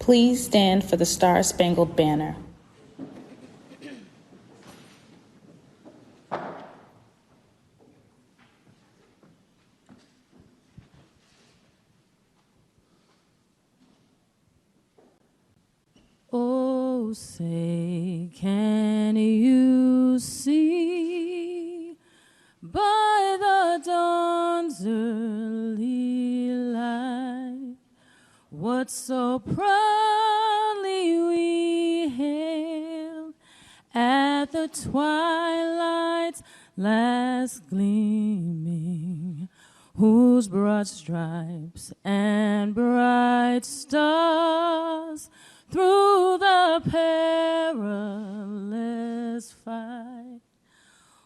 Please stand for the Star-Spangled Banner. Oh, say, can you see by the dawn's early light what so proudly we hailed at the twilight's last gleaming, whose broad stripes and bright stars through the perilous fight,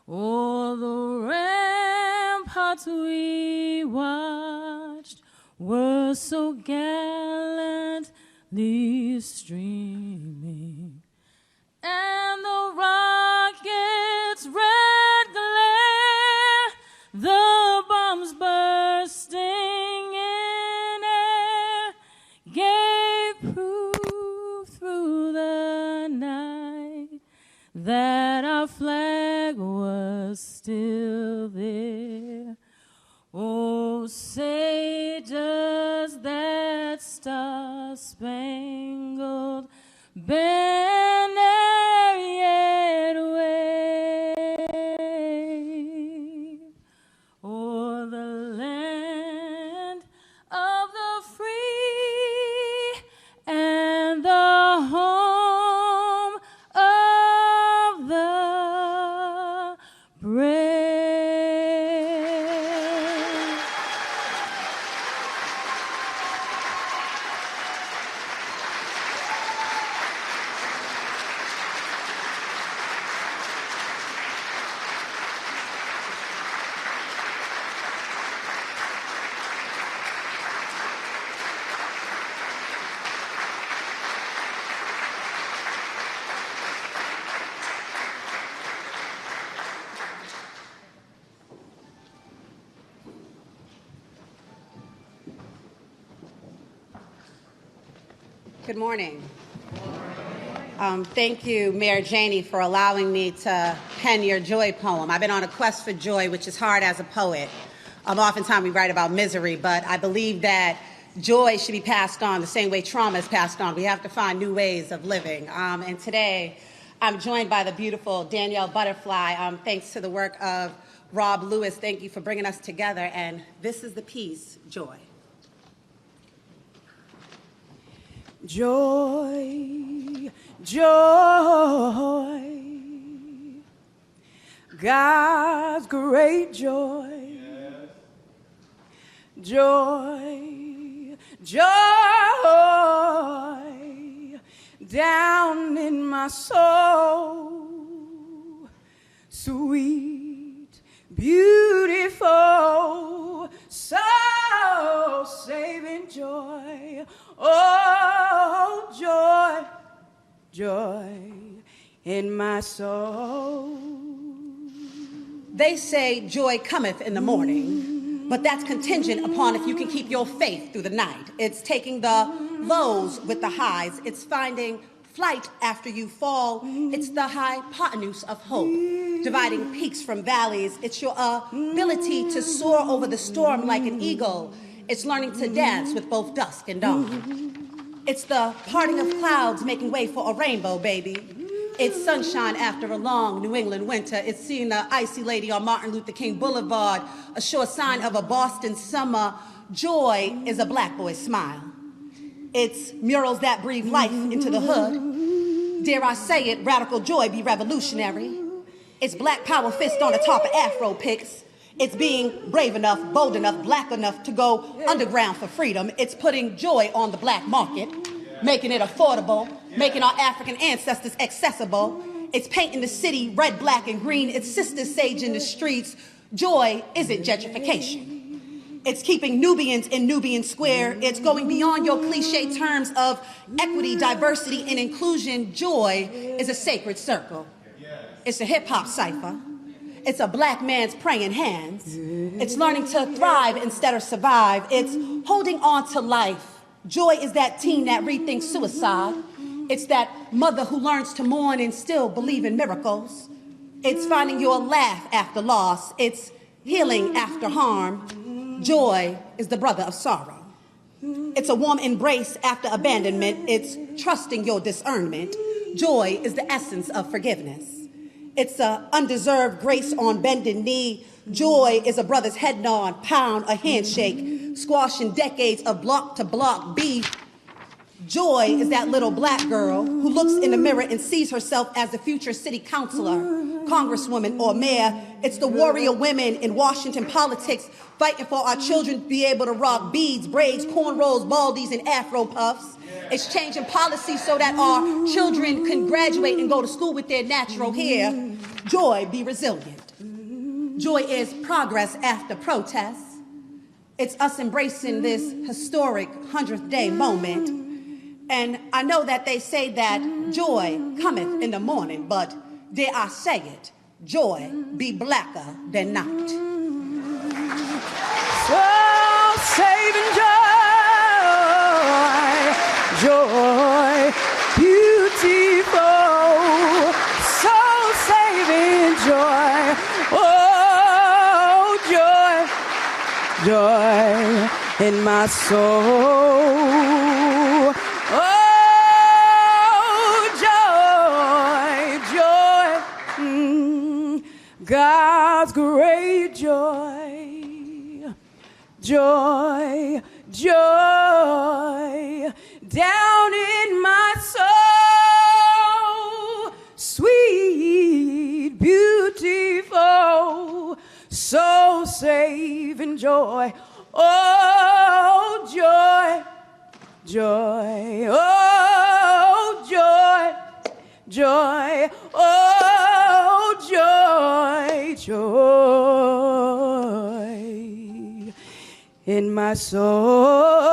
o'er the ramparts we watched were so gallantly streaming, and the rocket's red glare, the bombs bursting in air, gave proof through the night that our flag was still there. Oh, say, does that star-spangled banner yet wave o'er the land of the free and the home of the brave? Good morning. Thank you, Mayor Janey, for allowing me to pen your joy poem. I've been on a quest for joy, which is hard as a poet. Oftentimes we write about misery, but I believe that joy should be passed on the same way trauma is passed on. We have to find new ways of living. And today, I'm joined by the beautiful Danielle Butterfly. Thanks to the work of Rob Lewis, thank you for bringing us together. And this is the piece, Joy. Joy, joy, God's great joy. Yes. Joy, joy, down in my soul, sweet, beautiful, soul-saving joy. Oh, joy, joy in my soul. They say joy cometh in the morning, but that's contingent upon if you can keep your faith through the night. It's taking the lows with the highs. It's finding flight after you fall. It's the hypotenuse of hope, dividing peaks from valleys. It's your ability to soar over the storm like an eagle. It's learning to dance with both dusk and dawn. It's the parting of clouds making way for a rainbow, baby. It's sunshine after a long New England winter. It's seeing the icy lady on Martin Luther King Boulevard, a sure sign of a Boston summer. Joy is a black boy's smile. It's murals that breathe life into the hood. Dare I say it, radical joy be revolutionary. It's black power fist on the top of Afro pics. It's being brave enough, bold enough, black enough to go underground for freedom. It's putting joy on the black market, making it affordable, making our African ancestors accessible. It's painting the city red, black, and green. It's Sister Sage in the streets. Joy isn't gentrification. It's keeping Nubians in Nubian Square. It's going beyond your cliche terms of equity, diversity, and inclusion. Joy is a sacred circle. It's a hip-hop cipher. It's a black man's praying hands. It's learning to thrive instead of survive. It's holding on to life Joy is that teen that rethinks suicide. It's that mother who learns to mourn and still believe in miracles. It's finding your laugh after loss. It's healing after harm. Joy is the brother of sorrow. It's a warm embrace after abandonment. It's trusting your discernment. Joy is the essence of forgiveness. It's a undeserved grace on bended knee. Joy is a brother's head nod, pound, a handshake, squashing decades of block to block beef. Joy is that little black girl who looks in the mirror and sees herself as the future city councilor, congresswoman, or mayor. It's the warrior women in Washington politics fighting for our children to be able to rock beads, braids, cornrows, baldies, and afro puffs. It's changing policy so that our children can graduate and go to school with their natural hair. Joy, be resilient. Joy is progress after protest. It's us embracing this historic 100th day moment. And I know that they say that joy cometh in the morning, but dare I say it, joy be blacker than night. So saving joy, joy, beautiful, so saving joy, oh joy, joy in my soul. God's great joy, joy, joy, down in my soul, sweet, beautiful, so saving joy, oh joy, joy, oh joy, joy, oh joy, joy in my soul.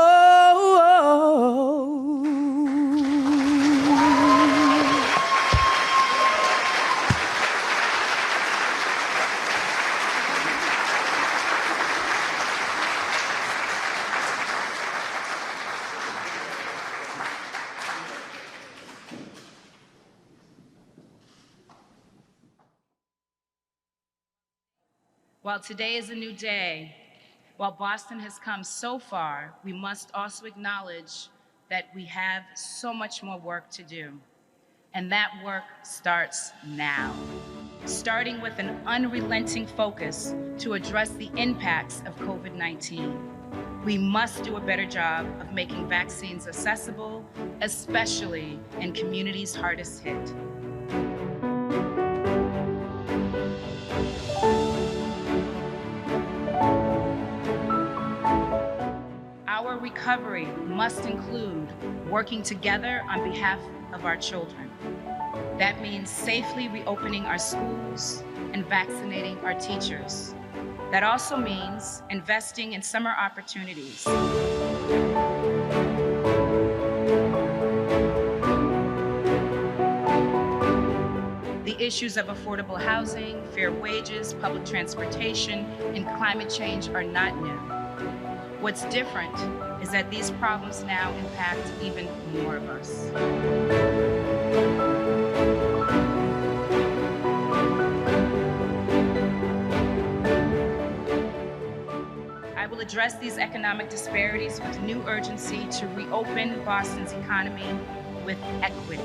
While today is a new day, while Boston has come so far, we must also acknowledge that we have so much more work to do. And that work starts now, starting with an unrelenting focus to address the impacts of COVID-19. We must do a better job of making vaccines accessible, especially in communities hardest hit. Our recovery must include working together on behalf of our children. That means safely reopening our schools and vaccinating our teachers. That also means investing in summer opportunities. The issues of affordable housing, fair wages, public transportation, and climate change are not new. What's different is that these problems now impact even more of us. I will address these economic disparities with new urgency to reopen Boston's economy with equity.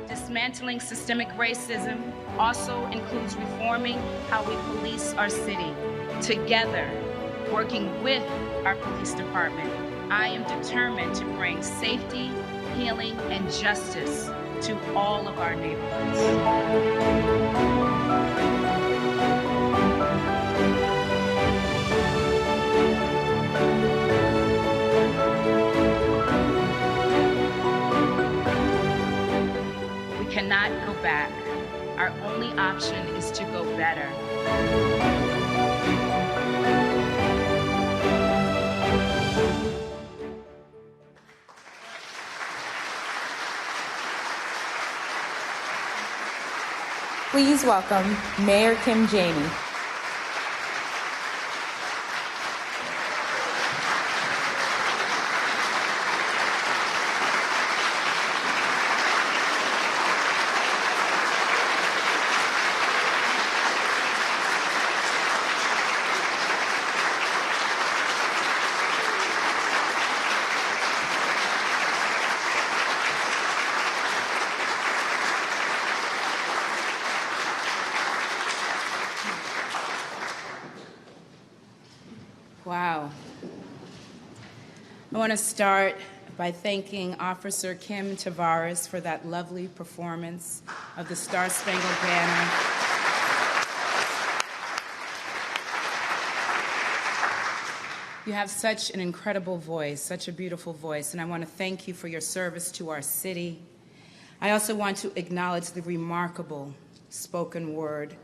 Dismantling systemic racism also includes reforming how we police our city. Together, working with our police department, I am determined to bring safety, healing, and justice to all of our neighborhoods. We cannot go back. Our only option is to go better. Please welcome Mayor Kim Janey. Wow. I want to start by thanking Officer Kim Tavares for that lovely performance of the Star Spangled Banner. You have such an incredible voice, such a beautiful voice, and I want to thank you for your service to our city. I also want to acknowledge the remarkable spoken word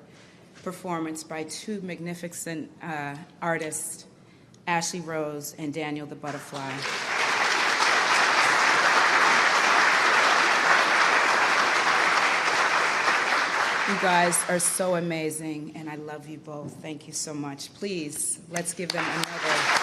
performance by two magnificent artists, Ashley Rose and Daniel the Butterfly. You guys are so amazing, and I love you both. Thank you so much. Please, let's give them another.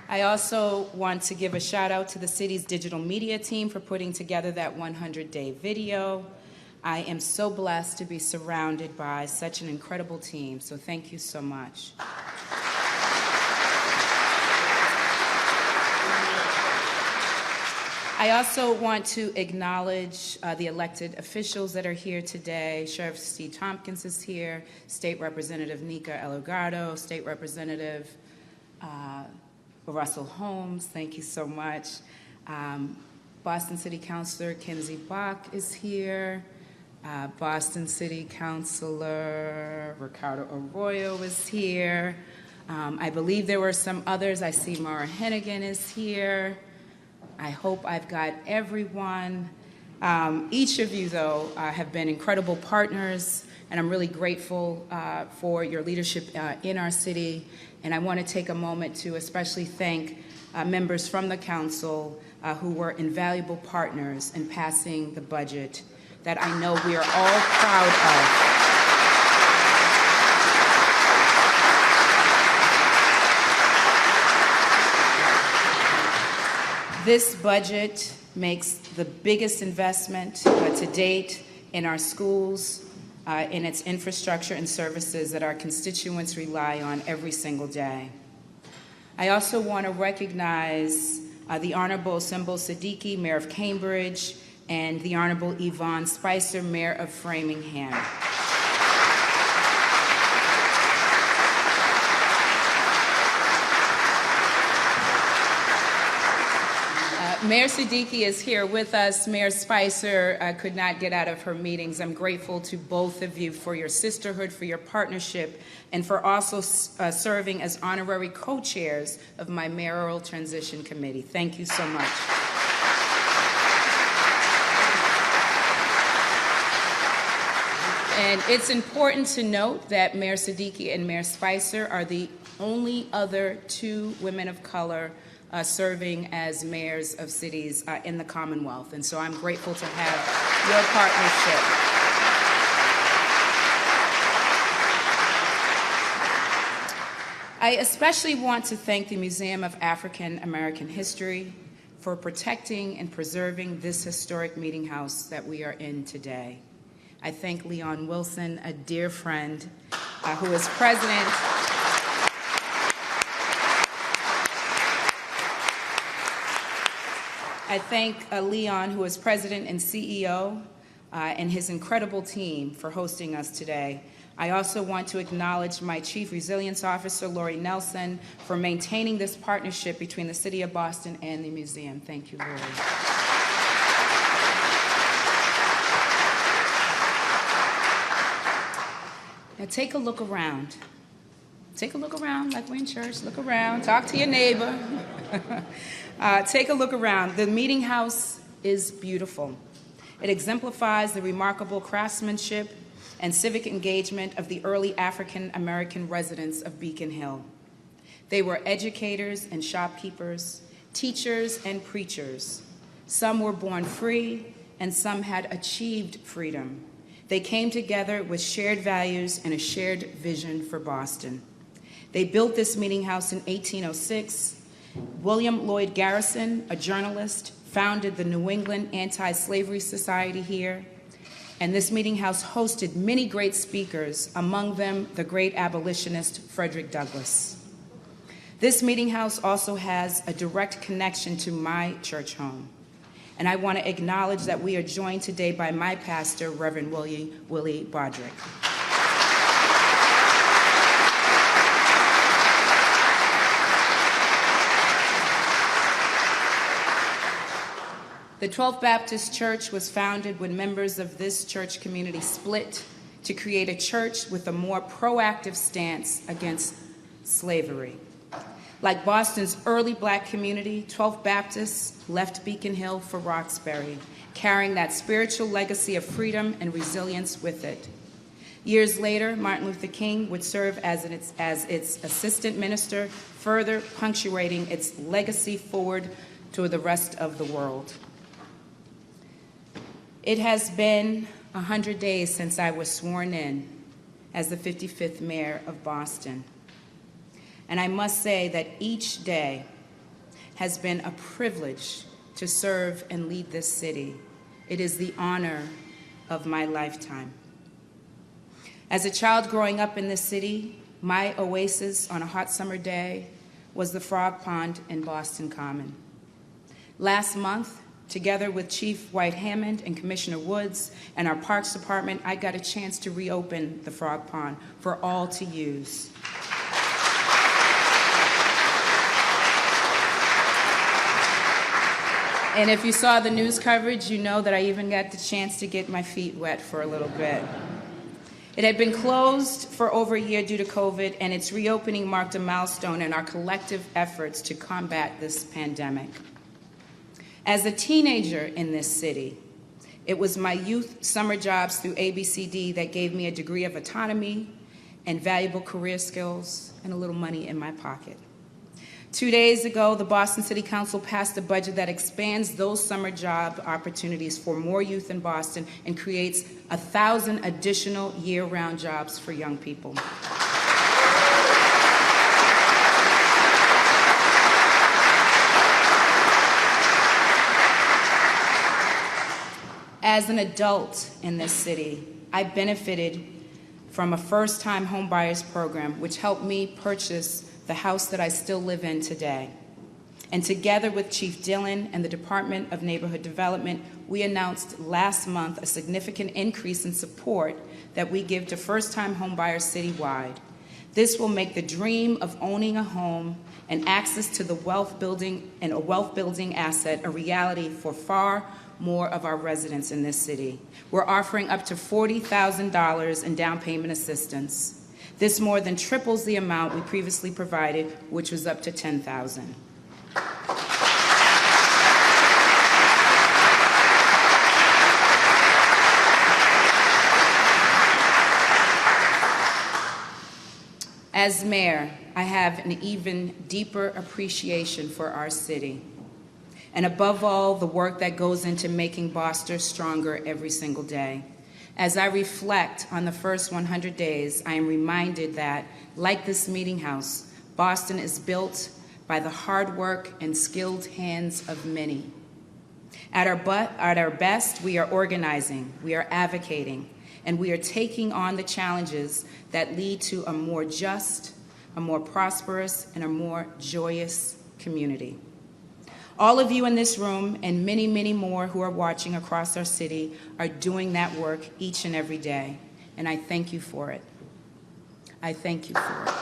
I also want to give a shout out to the city's digital media team for putting together that 100-day video. I am so blessed to be surrounded by such an incredible team, so thank you so much. I also want to acknowledge the elected officials that are here today. Sheriff Steve Tompkins is here, State Representative Nika Elorgado, State Representative Russell Holmes, thank you so much. Boston City Councilor Kenzie Bach is here. Boston City Councilor Ricardo Arroyo is here. I believe there were some others. I see Mara Hennigan is here. I hope I've got everyone. Each of you, though, have been incredible partners, and I'm really grateful for your leadership in our city. And I want to take a moment to especially thank members from the council who were invaluable partners in passing the budget that I know we are all proud of. This budget makes the biggest investment to date in our schools, in its infrastructure and services that our constituents rely on every single day. I also want to recognize the Honorable Simbo Siddiqui, Mayor of Cambridge, and the Honorable Yvonne Spicer, Mayor of Framingham. Mayor Siddiqui is here with us. Mayor Spicer could not get out of her meetings. I'm grateful to both of you for your sisterhood, for your partnership, and for also serving as honorary co-chairs of my Mayoral Transition Committee. Thank you so much. And it's important to note that Mayor Siddiqui and Mayor Spicer are the only other two women of color serving as mayors of cities in the Commonwealth. And so I'm grateful to have your partnership. I especially want to thank the Museum of African American History for protecting and preserving this historic meeting house that we are in today. I thank Leon Wilson, a dear friend, who is president. I thank Leon, who is president and CEO, and his incredible team for hosting us today. I also want to acknowledge my Chief Resilience Officer, Lori Nelson, for maintaining this partnership between the City of Boston and the museum. Thank you, Lori. Now take a look around. Take a look around like we're in church. Look around. Talk to your neighbor. Take a look around. The meeting house is beautiful. It exemplifies the remarkable craftsmanship and civic engagement of the early African American residents of Beacon Hill. They were educators and shopkeepers. teachers and preachers. Some were born free, and some had achieved freedom. They came together with shared values and a shared vision for Boston. They built this meeting house in 1806. William Lloyd Garrison, a journalist, founded the New England Anti-Slavery Society here, and this meeting house hosted many great speakers, among them the great abolitionist Frederick Douglass. This meeting house also has a direct connection to my church home, and I want to acknowledge that we are joined today by my pastor, Reverend Willie Broderick. The 12th Baptist Church was founded when members of this church community split to create a church with a more proactive stance against slavery. Like Boston's early Black community, 12th Baptist left Beacon Hill for Roxbury, carrying that spiritual legacy of freedom and resilience with it. Years later, Martin Luther King would serve as its assistant minister, further punctuating its legacy forward to the rest of the world. It has been 100 days since I was sworn in as the 55th mayor of Boston. And I must say that each day has been a privilege to serve and lead this city. It is the honor of my lifetime. As a child growing up in this city, my oasis on a hot summer day was the Frog Pond in Boston Common. Last month, together with Chief White Hammond and Commissioner Woods and our Parks Department, I got a chance to reopen the Frog Pond for all to use. And if you saw the news coverage, you know that I even got the chance to get my feet wet for a little bit. It had been closed for over a year due to COVID, and its reopening marked a milestone in our collective efforts to combat this pandemic. As a teenager in this city, it was my youth summer jobs through ABCD that gave me a degree of autonomy and valuable career skills and a little money in my pocket. 2 days ago, the Boston City Council passed a budget that expands those summer job opportunities for more youth in Boston and creates 1,000 additional year-round jobs for young people. As an adult in this city, I benefited from a first-time homebuyers program, which helped me purchase the house that I still live in today. And together with Chief Dillon and the Department of Neighborhood Development, we announced last month a significant increase in support that we give to first-time homebuyers citywide. This will make the dream of owning a home and access to the wealth building asset a reality for far more of our residents in this city. We're offering up to $40,000 in down payment assistance. This more than triples the amount we previously provided, which was up to $10,000. As mayor, I have an even deeper appreciation for our city, and above all, the work that goes into making Boston stronger every single day. As I reflect on the first 100 days, I am reminded that, like this meeting house, Boston is built by the hard work and skilled hands of many. At our best, we are organizing, we are advocating, and we are taking on the challenges that lead to a more just, a more prosperous, and a more joyous community. All of you in this room and many, many more who are watching across our city are doing that work each and every day, and I thank you for it. I thank you for it.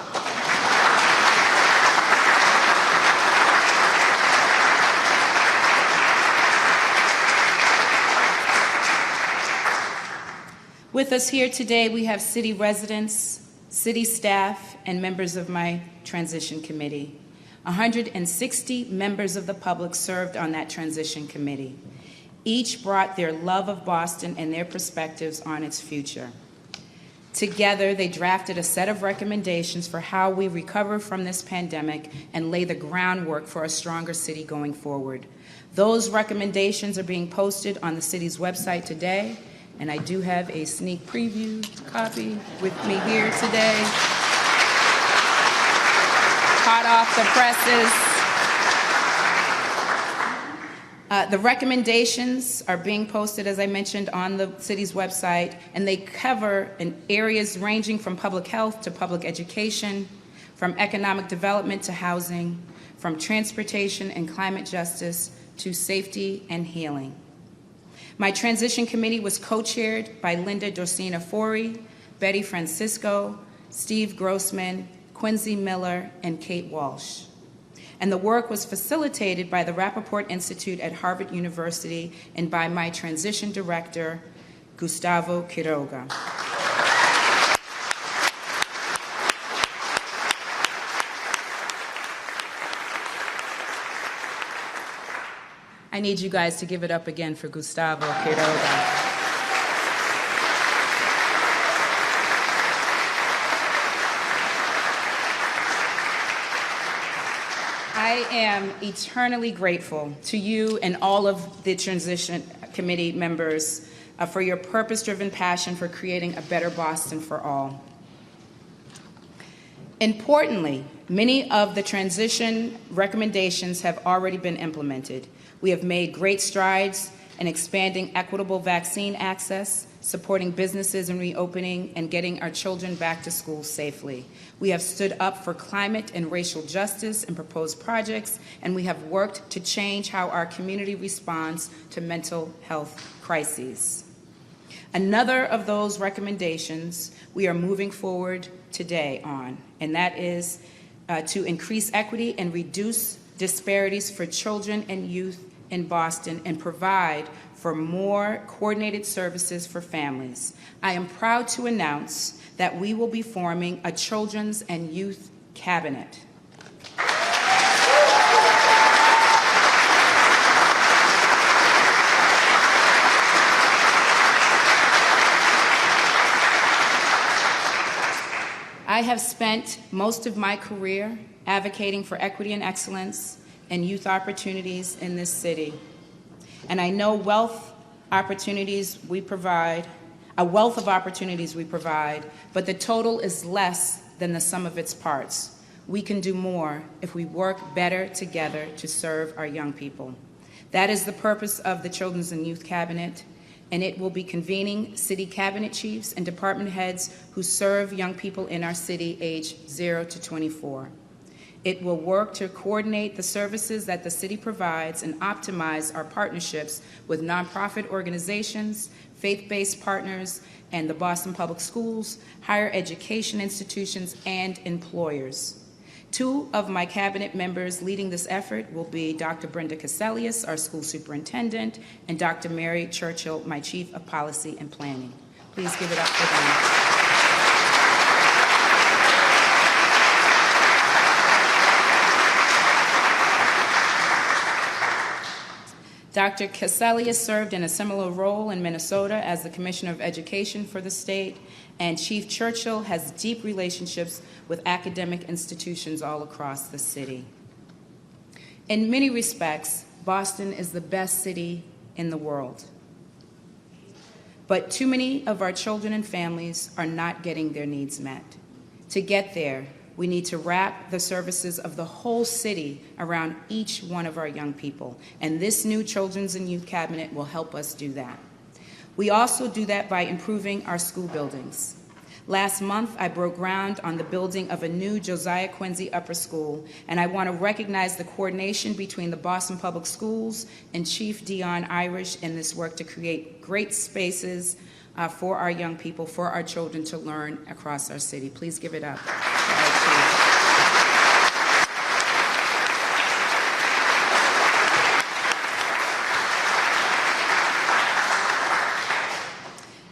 With us here today, we have city residents, city staff, and members of my transition committee. 160 members of the public served on that transition committee. Each brought their love of Boston and their perspectives on its future. Together, they drafted a set of recommendations for how we recover from this pandemic and lay the groundwork for a stronger city going forward. Those recommendations are being posted on the city's website today, and I do have a sneak preview copy with me here today. Hot off the presses. The recommendations are being posted, as I mentioned, on the city's website, and they cover in areas ranging from public health to public education, from economic development to housing, from transportation and climate justice to safety and healing. My transition committee was co-chaired by Linda Dorsina Forey, Betty Francisco, Steve Grossman, Quincy Miller, and Kate Walsh. And the work was facilitated by the Rappaport Institute at Harvard University and by my transition director, Gustavo Quiroga. I need you guys to give it up again for Gustavo Quiroga. I am eternally grateful to you and all of the transition committee members for your purpose-driven passion for creating a better Boston for all. Importantly, many of the transition recommendations have already been implemented. We have made great strides in expanding equitable vaccine access, supporting businesses in reopening, and getting our children back to school safely. We have stood up for climate and racial justice and proposed projects, and we have worked to change how our community responds to mental health crises. Another of those recommendations we are moving forward today on, and that is to increase equity and reduce disparities for children and youth in Boston and provide for more coordinated services for families. I am proud to announce that we will be forming a children's and youth cabinet. I have spent most of my career advocating for equity and excellence and youth opportunities in this city. And I know a wealth of opportunities we provide, but the total is less than the sum of its parts. We can do more if we work better together to serve our young people. That is the purpose of the Children's and Youth Cabinet, and it will be convening city cabinet chiefs and department heads who serve young people in our city aged 0 to 24. It will work to coordinate the services that the city provides and optimize our partnerships with nonprofit organizations, faith-based partners, and the Boston Public Schools, higher education institutions, and employers. Two of my cabinet members leading this effort will be Dr. Brenda Caselius, our school superintendent, and Dr. Mary Churchill, my chief of policy and planning. Please give it up for them. Dr. Caselius served in a similar role in Minnesota as the Commissioner of Education for the state, and Chief Churchill has deep relationships with academic institutions all across the city. In many respects, Boston is the best city in the world. But too many of our children and families are not getting their needs met. To get there, we need to wrap the services of the whole city around each one of our young people, and this new Children's and Youth Cabinet will help us do that. We also do that by improving our school buildings. Last month, I broke ground on the building of a new Josiah Quincy Upper School, and I want to recognize the coordination between the Boston Public Schools and Chief Dion Irish in this work to create great spaces for our young people, for our children to learn across our city. Please give it up.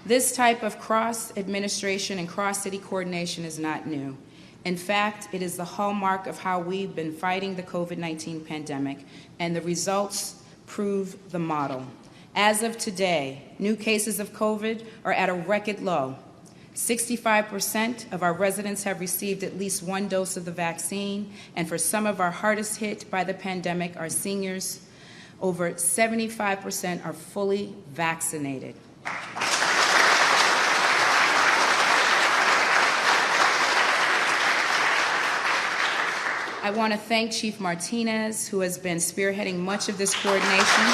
This type of cross-administration and cross-city coordination is not new. In fact, it is the hallmark of how we've been fighting the COVID-19 pandemic, and the results prove the model. As of today, new cases of COVID are at a record low. 65% of our residents have received at least one dose of the vaccine, and for some of our hardest hit by the pandemic, our seniors, over 75% are fully vaccinated. I want to thank Chief Martinez, who has been spearheading much of this coordination.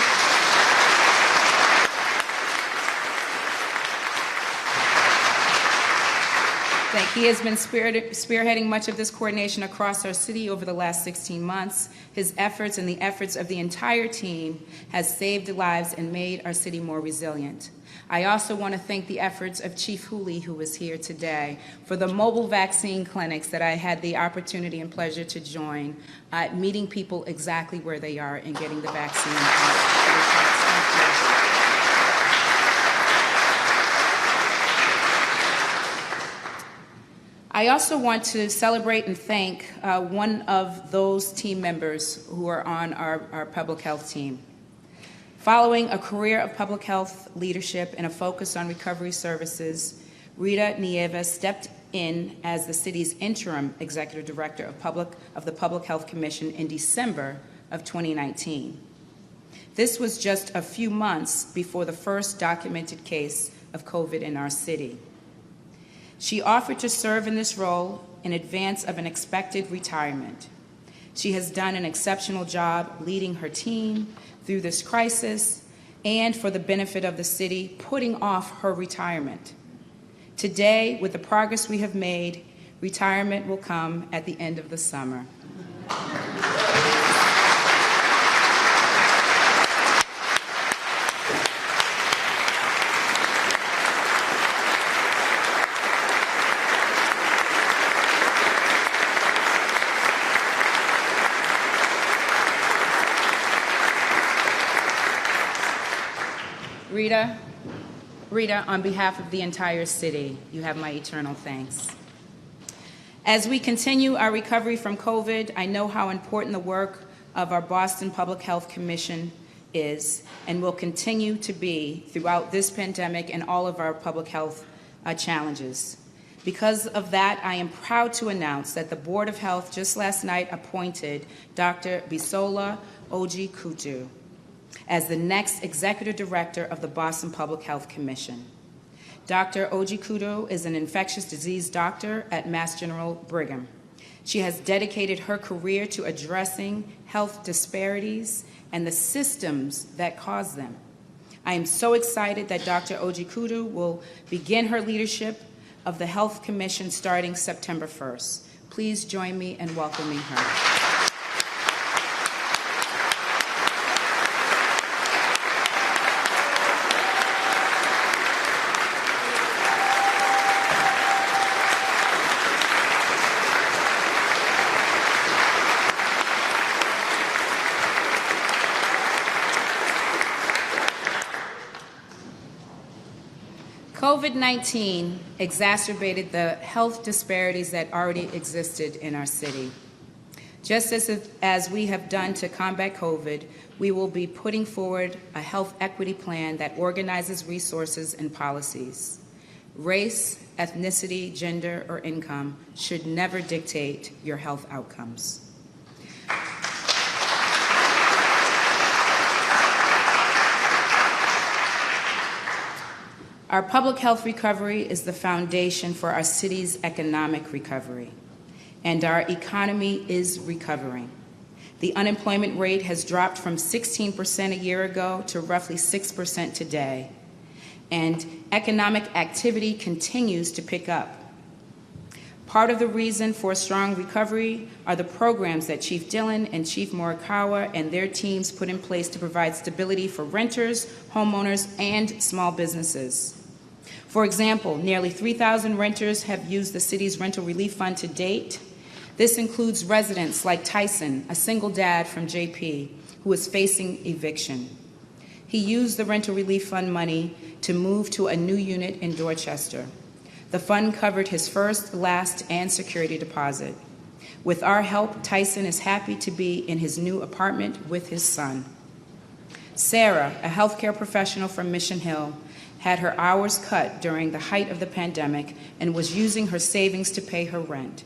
He has been spearheading much of this coordination across our city over the last 16 months. His efforts and the efforts of the entire team has saved lives and made our city more resilient. I also want to thank the efforts of Chief Hooley, who is here today, for the mobile vaccine clinics that I had the opportunity and pleasure to join, meeting people exactly where they are and getting the vaccine. I also want to celebrate and thank one of those team members who are on our public health team. Following a career of public health leadership and a focus on recovery services, Rita Nieves stepped in as the city's interim executive director of the Public Health Commission in December of 2019. This was just a few months before the first documented case of COVID in our city. She offered to serve in this role in advance of an expected retirement. She has done an exceptional job leading her team through this crisis and, for the benefit of the city, putting off her retirement. Today, with the progress we have made, retirement will come at the end of the summer. Rita, on behalf of the entire city, you have my eternal thanks. As we continue our recovery from COVID, I know how important the work of our Boston Public Health Commission is and will continue to be throughout this pandemic and all of our public health challenges. Because of that, I am proud to announce that the Board of Health just last night appointed Dr. Bisola Ojikudu as the next executive director of the Boston Public Health Commission. Dr. Ojikudu is an infectious disease doctor at Mass General Brigham. She has dedicated her career to addressing health disparities and the systems that cause them. I am so excited that Dr. Ojikudu will begin her leadership of the Health Commission starting September 1st. Please join me in welcoming her. COVID-19 exacerbated the health disparities that already existed in our city. Just as we have done to combat COVID, we will be putting forward a health equity plan that organizes resources and policies. Race, ethnicity, gender, or income should never dictate your health outcomes. Our public health recovery is the foundation for our city's economic recovery, and our economy is recovering. The unemployment rate has dropped from 16% a year ago to roughly 6% today, and economic activity continues to pick up. Part of the reason for a strong recovery are the programs that Chief Dillon and Chief Morikawa and their teams put in place to provide stability for renters, homeowners, and small businesses. For example, nearly 3,000 renters have used the city's rental relief fund to date. This includes residents like Tyson, a single dad from JP, who is facing eviction. He used the rental relief fund money to move to a new unit in Dorchester. The fund covered his first, last, and security deposit. With our help, Tyson is happy to be in his new apartment with his son. Sarah, a healthcare professional from Mission Hill, had her hours cut during the height of the pandemic and was using her savings to pay her rent.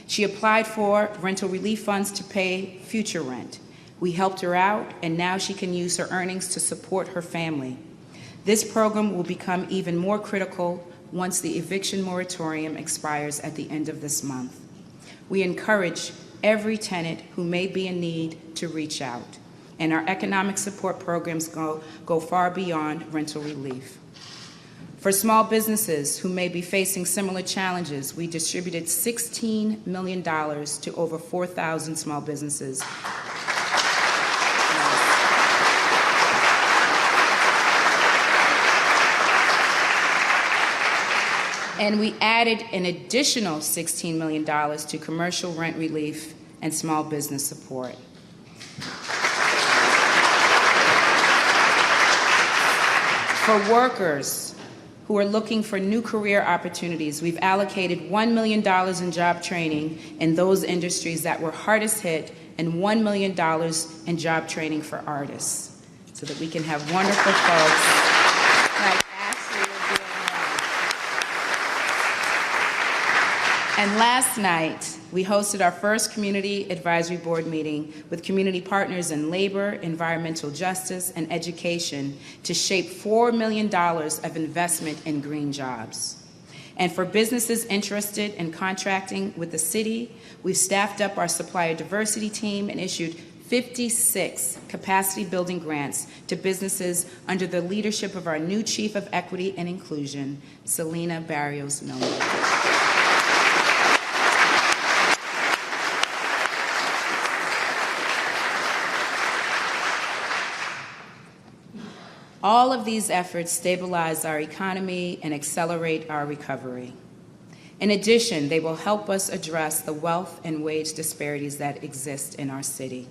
She applied for rental relief funds to pay future rent. We helped her out, and now she can use her earnings to support her family. This program will become even more critical once the eviction moratorium expires at the end of this month. We encourage every tenant who may be in need to reach out, and our economic support programs go far beyond rental relief. For small businesses who may be facing similar challenges, we distributed $16 million to over 4,000 small businesses. And we added an additional $16 million to commercial rent relief and small business support. For workers who are looking for new career opportunities, we've allocated $1 million in job training in those industries that were hardest hit and $1 million in job training for artists so that we can have wonderful folks like Ashley or Bill. And last night, we hosted our first Community Advisory Board meeting with community partners in labor, environmental justice, and education to shape $4 million of investment in green jobs. And for businesses interested in contracting with the city, we've staffed up our supplier diversity team and issued 56 capacity building grants to businesses under the leadership of our new Chief of Equity and Inclusion, Selena Barrios-Miller. All of these efforts stabilize our economy and accelerate our recovery. In addition, they will help us address the wealth and wage disparities that exist in our city.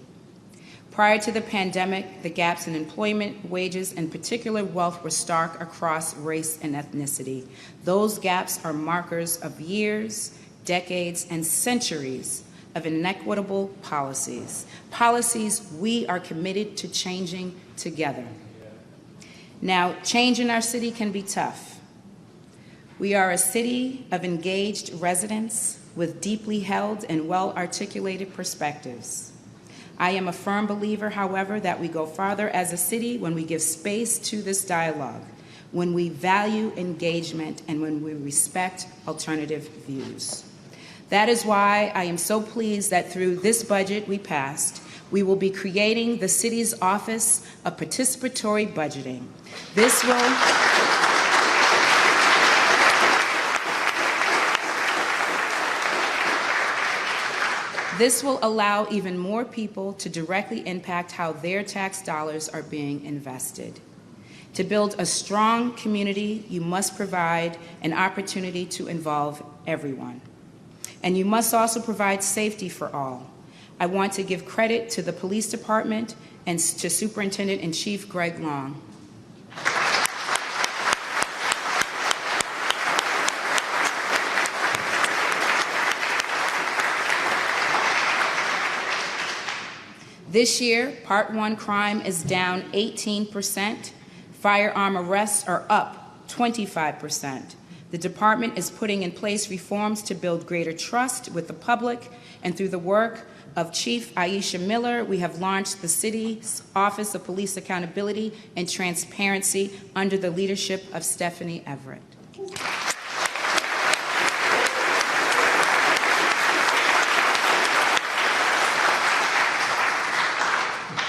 Prior to the pandemic, the gaps in employment, wages, and particular wealth were stark across race and ethnicity. Those gaps are markers of years, decades, and centuries of inequitable policies, policies we are committed to changing together. Now, change in our city can be tough. We are a city of engaged residents with deeply held and well-articulated perspectives. I am a firm believer, however, that we go farther as a city when we give space to this dialogue, when we value engagement, and when we respect alternative views. That is why I am so pleased that through this budget we passed, we will be creating the city's Office of Participatory Budgeting. This will allow even more people to directly impact how their tax dollars are being invested. To build a strong community, you must provide an opportunity to involve everyone. And you must also provide safety for all. I want to give credit to the police department and to Superintendent-in-Chief Greg Long. This year, Part 1 crime is down 18%. Firearm arrests are up 25%. The department is putting in place reforms to build greater trust with the public, and through the work of Chief Aisha Miller, we have launched the city's Office of Police Accountability and Transparency under the leadership of Stephanie Everett.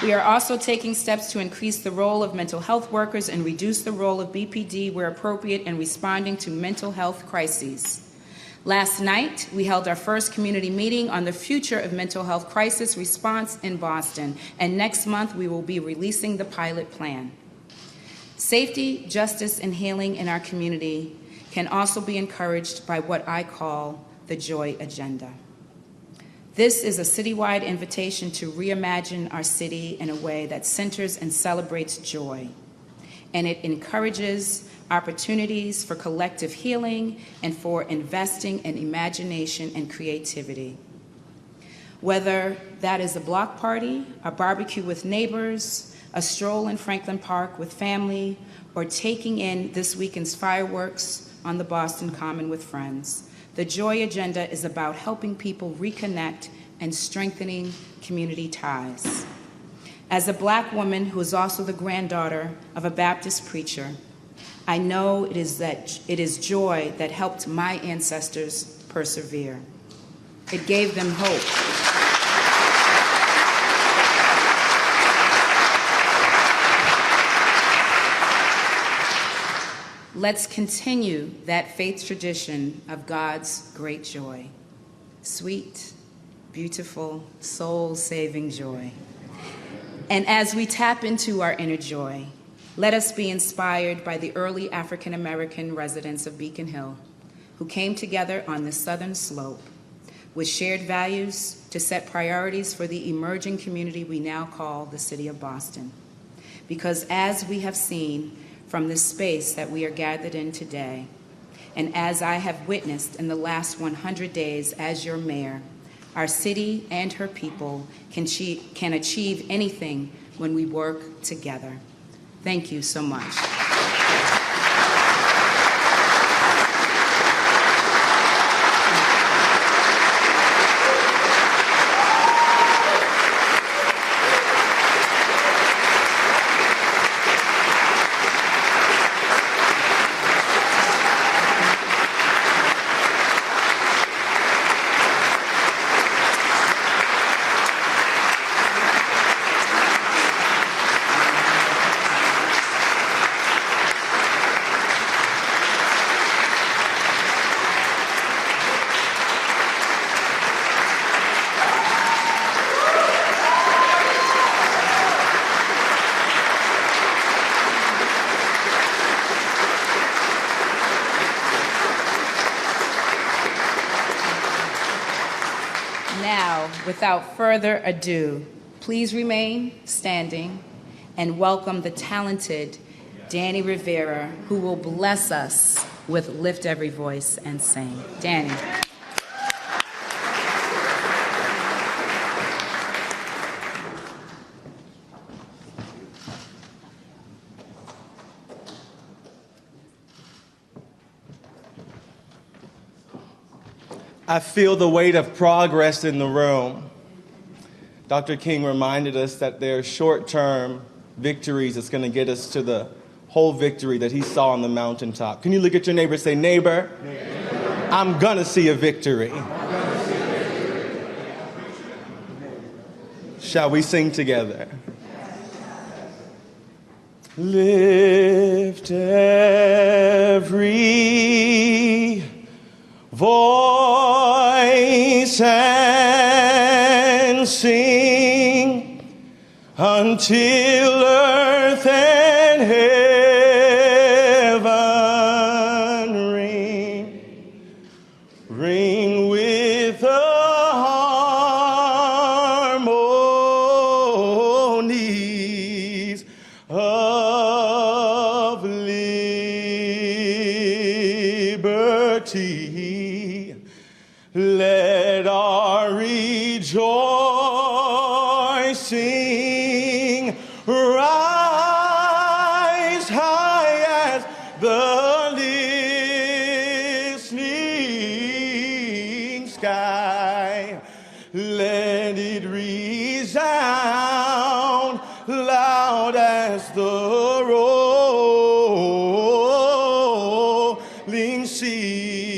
We are also taking steps to increase the role of mental health workers and reduce the role of BPD where appropriate in responding to mental health crises. Last night, we held our first community meeting on the future of mental health crisis response in Boston, and next month we will be releasing the pilot plan. Safety, justice, and healing in our community can also be encouraged by what I call the joy agenda. This is a citywide invitation to reimagine our city in a way that centers and celebrates joy, and it encourages opportunities for collective healing and for investing in imagination and creativity. Whether that is a block party, a barbecue with neighbors, a stroll in Franklin Park with family, or taking in this weekend's fireworks on the Boston Common with friends. The Joy Agenda is about helping people reconnect and strengthening community ties. As a Black woman who is also the granddaughter of a Baptist preacher, I know it is joy that helped my ancestors persevere. It gave them hope. Let's continue that faith tradition of God's great joy. Sweet, beautiful, soul-saving joy. And as we tap into our inner joy, let us be inspired by the early African-American residents of Beacon Hill who came together on the southern slope with shared values to set priorities for the emerging community we now call the city of Boston. Because as we have seen from this space that we are gathered in today, and as I have witnessed in the last 100 days as your mayor, our city and her people can achieve anything when we work together. Thank you so much. Without further ado, please remain standing and welcome the talented Danny Rivera, who will bless us with Lift Every Voice and Sing. Danny. I feel the weight of progress in the room. Dr. King reminded us that there are short-term victories that's going to get us to the whole victory that he saw on the mountaintop. Can you look at your neighbor and say, neighbor, I'm going to see a victory. Shall we sing together? Lift every voice and sing until earth and heaven ring with the harmonies of liberty. Let our rejoicing rise high as the listening sky. Let it resound loud as the rolling sea.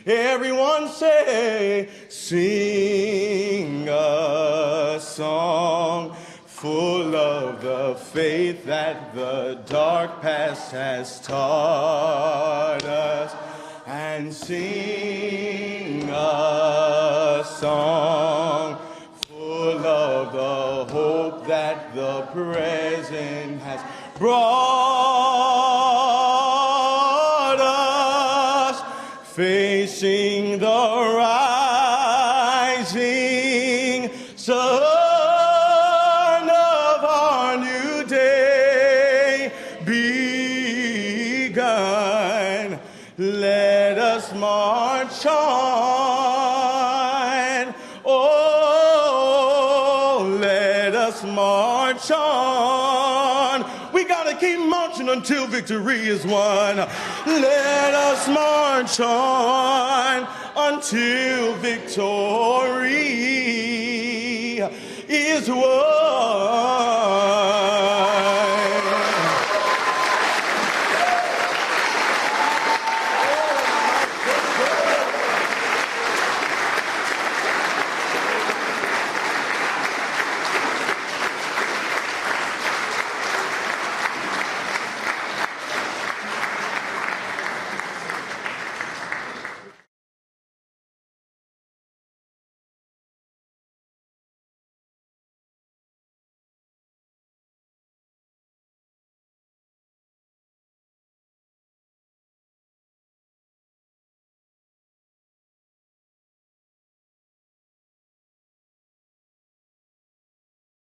Everyone say, sing a song full of the faith that the dark past has taught us, and sing a song full of the hope that the present has brought us, facing the rising sun of our new day begun. Let us march on. Oh, let us march on. until victory is won. Let us march on until victory is won.